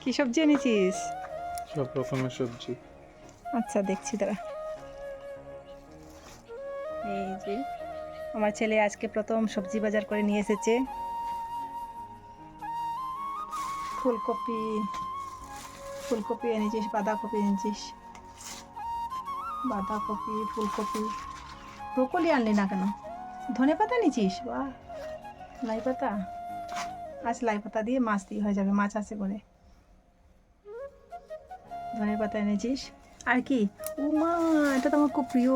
কি সবজি এনেছিস? সব রকমের সবজি। আচ্ছা দেখছি দাঁড়া। এই যে আমার ছেলে আজকে প্রথম সবজি বাজার করে নিয়ে এসেছে। ফুলকপি ফুলকপি এনেছিস, বাঁধাকপি এনেছিস, বাঁধাকপি, ফুলকপি, ব্রোকলি আনলি না কেন? ধনে পাতা এনেছিস? বাহ, লাই পাতা। আজ লাই পাতা দিয়ে মাছ দিয়ে হয়ে যাবে, মাছ আছে করে। ধনে পাতা এনেছিস আর কি? উমা, এটা তো আমার খুব প্রিয়,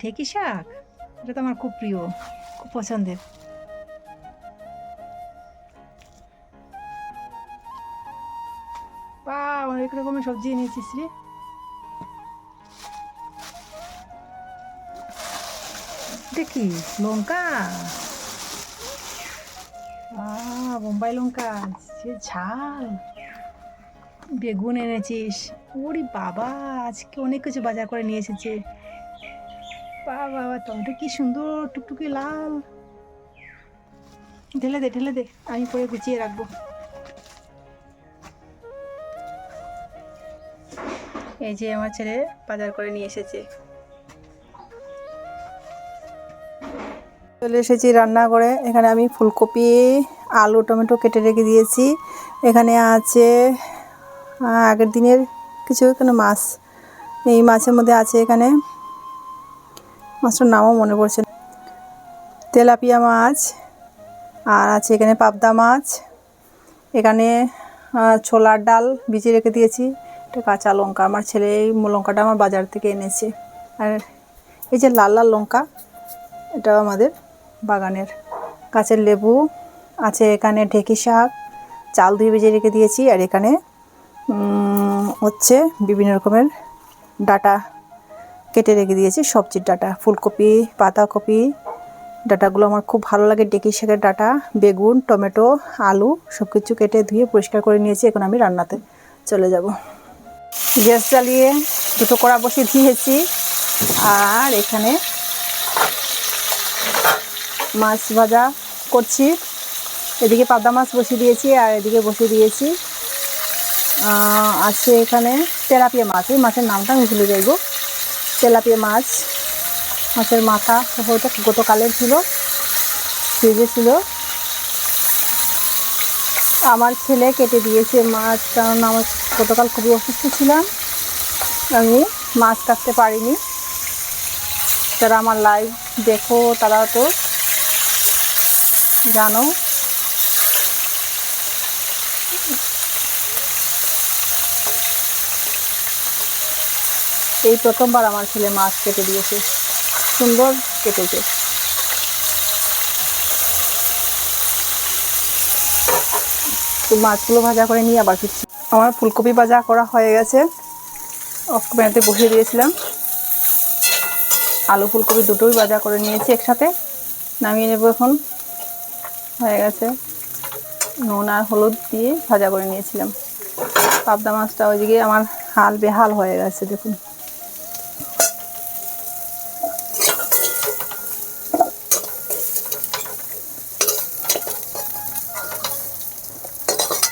ঢেঁকি শাক। এটা তো আমার খুব প্রিয়, খুব পছন্দের। বা, অনেক রকমের সবজি এনেছিস রে। দেখি, লঙ্কা, বোম্বাই লঙ্কা, সে ঝাল। বেগুন এনেছিস? ওরে বাবা, আজকে অনেক কিছু বাজার করে নিয়ে এসেছে। বাবা, টমেটো কি সুন্দর টুকটুকি লাল। ঢেলে দে, ঢেলে দে, আমি পরে গুছিয়ে রাখবো। এই যে আমার ছেলে বাজার করে নিয়ে এসেছে। চলে এসেছি রান্নাঘরে। এখানে আমি ফুলকপি, আলু, টমেটো কেটে রেখে দিয়েছি। এখানে আছে আগের দিনের কিছু এখানে মাছ। এই মাছের মধ্যে আছে এখানে, মাছটার নামও মনে পড়ছে না, তেলাপিয়া মাছ। আর আছে এখানে পাবদা মাছ। এখানে ছোলার ডাল ভিজিয়ে রেখে দিয়েছি। এটা কাঁচা লঙ্কা, আমার ছেলে এই লঙ্কাটা আমার বাজার থেকে এনেছে। আর এই যে লাল লাল লঙ্কা, এটাও আমাদের বাগানের গাছের লেবু আছে। এখানে ঢেঁকি শাক চাল ধুয়ে ভেজে রেখে দিয়েছি। আর এখানে হচ্ছে বিভিন্ন রকমের ডাঁটা কেটে রেখে দিয়েছি, সবজির ডাঁটা, ফুলকপি, পাতাকপি। ডাঁটাগুলো আমার খুব ভালো লাগে, ঢেঁকি শাকের ডাঁটা। বেগুন, টমেটো, আলু সব কিছু কেটে ধুয়ে পরিষ্কার করে নিয়েছি। এখন আমি রান্নাতে চলে যাব। গ্যাস জ্বালিয়ে দুটো কড়া বসিয়ে দিয়েছি। আর এখানে মাছ ভাজা করছি। এদিকে পাবদা মাছ বসিয়ে দিয়েছি, আর এদিকে বসিয়ে দিয়েছি আছে এখানে তেলাপিয়া মাছ। এই মাছের নামটা আমি ভুলে যাইব। তেলাপিয়া মাছ, মাছের মাথা সহ, ওটা গতকালের ছিল, ফ্রিজে ছিল। আমার ছেলে কেটে দিয়েছে মাছ, কারণ আমার গতকাল খুবই অসুস্থ ছিলাম, আমি মাছ কাটতে পারিনি। যারা আমার লাইভ দেখো তারা তো জানো। এই প্রথমবার আমার ছেলে মাছ কেটে দিয়েছে, সুন্দর কেটেছে। তো মাছগুলো ভাজা করে নিয়ে আবার ফিরছি। আমার ফুলকপি ভাজা করা হয়ে গেছে, অফ ক্যামেরাতে বসিয়ে দিয়েছিলাম। আলু ফুলকপি দুটোই ভাজা করে নিয়েছি একসাথে, নামিয়ে নেব এখন। হয়ে গেছে, নুন আর হলুদ দিয়ে ভাজা করে নিয়েছিলাম। পাবদা মাছটা ওইদিকে আমার হাল বেহাল হয়ে গেছে, দেখুন।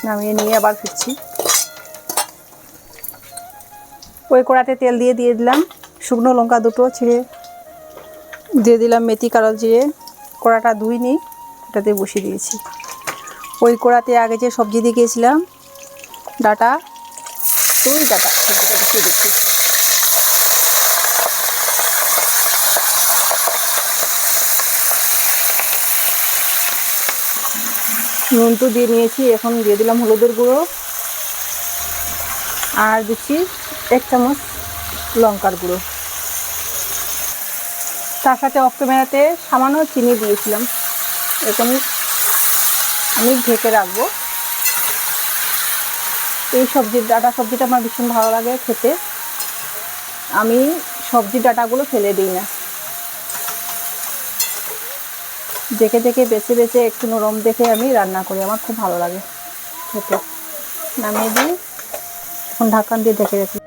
নামিয়ে নিয়ে আবার ফিরছি। ওই কড়াতে তেল দিয়ে দিলাম শুকনো লঙ্কা দুটো ছিঁড়ে, দিয়ে দিলাম মেথি, কালো জিরে। কড়াটা ধুইনি, এটাতে বসিয়ে দিয়েছি। ওই কড়াতে আগে যে সবজি দিয়ে গিয়েছিলাম, ডাঁটা, ওই ডাঁটা বসিয়ে দিচ্ছি। নুন তো দিয়ে নিয়েছি, এখন দিয়ে দিলাম হলুদের গুঁড়ো, আর দিচ্ছি 1 চামচ লঙ্কার গুঁড়ো। তার সাথে অফ ক্যামেরাতে সামান্য চিনি দিয়েছিলাম। এখন আমি ঢেকে রাখবো। এই সবজির ডাঁটা সবজিটা আমার ভীষণ ভালো লাগে খেতে। আমি সবজির ডাঁটাগুলো ফেলে দিই না, দেখে দেখে বেছে বেছে একটু নরম দেখে আমি রান্না করি, আমার খুব ভালো লাগে খেতে। নামিয়ে দিই, এখন ঢাকন দিয়ে ঢেকে রাখি।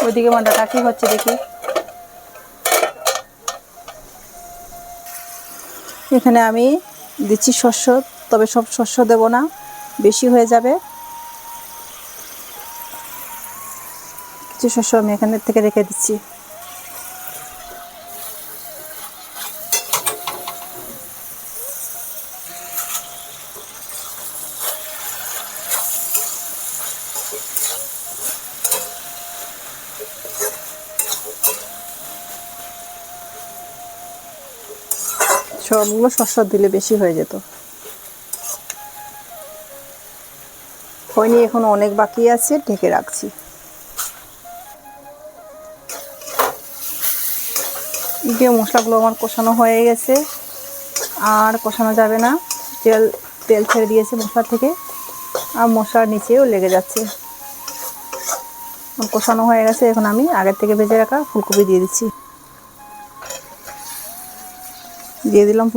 ওইদিকে মন্ডাটা কি হচ্ছে দেখি। এখানে আমি দিচ্ছি শস্য, তবে সব শস্য দেব না, বেশি হয়ে যাবে। কিছু শস্য আমি এখানে থেকে রেখে দিচ্ছি। সবগুলো শস্য দিলে বেশি হয়ে যেত। হয়নি, এখন অনেক বাকি আছে, ঢেকে রাখছি। দিয়ে মশলাগুলো আমার কষানো হয়ে গেছে, আর কষানো যাবে না। তেল তেল ছেড়ে দিয়েছে মশলা থেকে, আর মশলার নিচেও লেগে যাচ্ছে। কষানো হয়ে গেছে, এখন আমি আগের থেকে ভেজে রাখা ফুলকপি দিয়ে দিচ্ছি। দিয়ে দিলাম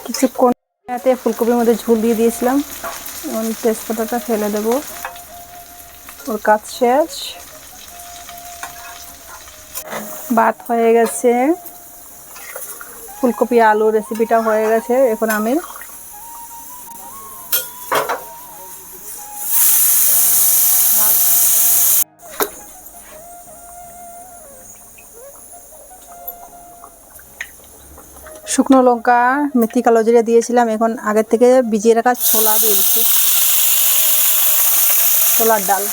কিছুক্ষণ ফুলকপির মধ্যে ঝোল দিয়ে দিয়েছিলাম। এখন তেজপাতাটা ফেলে দেব। ওর কাজ শেষ, ভাত হয়ে গেছে, ফুলকপি আলু রেসিপিটা হয়ে গেছে। এখন আমি শুকনো লঙ্কা, মেথি, কালো জিরে দিয়েছিলাম। এখন আগের থেকে ভিজিয়ে রাখা ছোলা দিয়ে দিচ্ছি, ছোলার ডাল।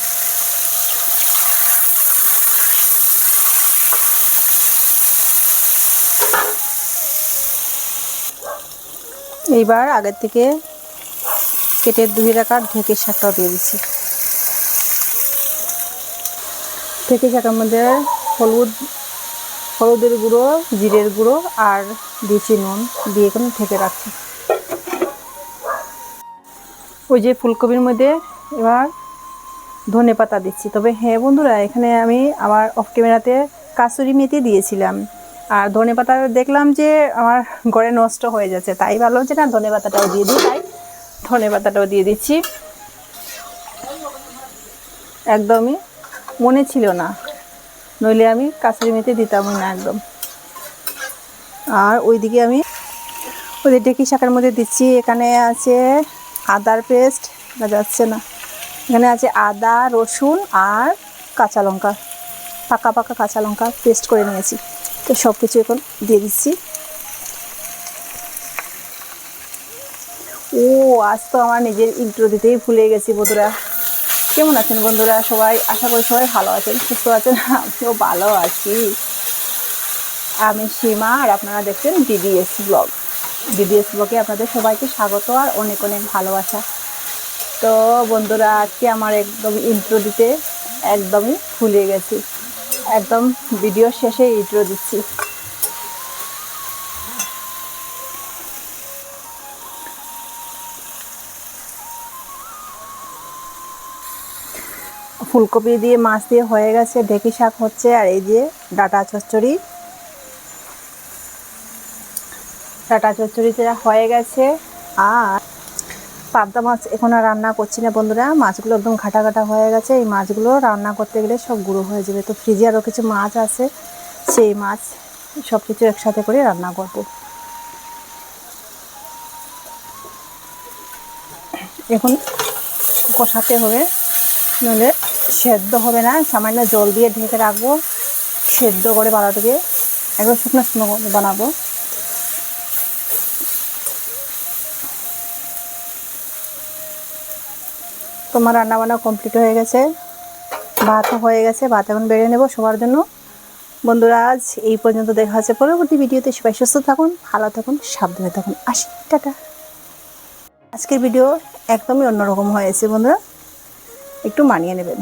এইবার আগের থেকে কেটে ধুয়ে রাখা ঢেঁকির শাকটাও দিয়ে দিচ্ছি। ঢেঁকির শাকের মধ্যে হলুদের গুঁড়ো, জিরের গুঁড়ো আর দিয়েছি নুন, দিয়ে এখন ঢেকে রাখছি। ওই যে ফুলকপির মধ্যে এবার ধনে পাতা দিচ্ছি। তবে হ্যাঁ বন্ধুরা, এখানে আমি আবার অফ ক্যামেরাতে কাসুরি মেথি দিয়েছিলাম, আর ধনে পাতা দেখলাম যে আমার ঘরে নষ্ট হয়ে যাচ্ছে, তাই ভাবলাম যে না, ধনে পাতাটাও দিয়ে দিই। তাই ধনে পাতাটাও দিয়ে দিচ্ছি। একদমই মনে ছিল না, নইলে আমি কাসুরি মেথি দিতামই না একদম। আর ওইদিকে আমি ওই ঢেঁকি শাকের মধ্যে দিচ্ছি, এখানে আছে আদার পেস্ট, যাচ্ছে না, এখানে আছে আদা, রসুন আর কাঁচা লঙ্কা, পাকা পাকা কাঁচা লঙ্কা পেস্ট করে নিয়েছি। তো সব কিছু এখন দিয়ে দিচ্ছি। ও আজ তো আমার নিজের ইন্ট্রো দিতেই ভুলে গেছি বন্ধুরা। কেমন আছেন বন্ধুরা সবাই? আশা করি সবাই ভালো আছেন, সুস্থ আছেন। আমিও ভালো আছি। আমি সীমা, আর আপনারা দেখছেন ডিডিএস ব্লগ। ডিডিএস ব্লগে আপনাদের সবাইকে স্বাগত আর অনেক অনেক ভালোবাসা। তো বন্ধুরা, আজকে আমার একদম ইন্ট্রো দিতে একদমই ভুলে গেছি, একদম ভিডিও শেষে ইন্ট্রো দিচ্ছি। ফুলকপি দিয়ে মাছ দিয়ে হয়ে গেছে, ঢেঁকি শাক হচ্ছে, আর এই যে ডাটা চচ্চড়ি, ডাটা চচ্চড়িটা হয়ে গেছে। আর পাবদা মাছ এখন আর রান্না করছি না বন্ধুরা, মাছগুলো একদম ঘাটা ঘাটা হয়ে গেছে। এই মাছগুলো রান্না করতে গেলে সব গুঁড়ো হয়ে যাবে। তো ফ্রিজে আরও কিছু মাছ আছে, সেই মাছ সব কিছু একসাথে করে রান্না করব। এখন কষাতে হবে, নইলে সেদ্ধ হবে না। সামান্য জল দিয়ে ঢেকে রাখবো, সেদ্ধ করে ভালোটাকে একবার শুকনো শুকনো বানাবো। তোমার রান্নাবান্না কমপ্লিট হয়ে গেছে, ভাতও হয়ে গেছে। ভাত এখন বেড়ে নেব সবার জন্য। বন্ধুরা, আজ এই পর্যন্ত, দেখা হচ্ছে পরবর্তী ভিডিওতে। সবাই সুস্থ থাকুন, ভালো থাকুন, সাবধানে থাকুন। আসি, টাটা। আজকের ভিডিও একদমই অন্যরকম হয়েছে বন্ধুরা, একটু মানিয়ে নেবেন।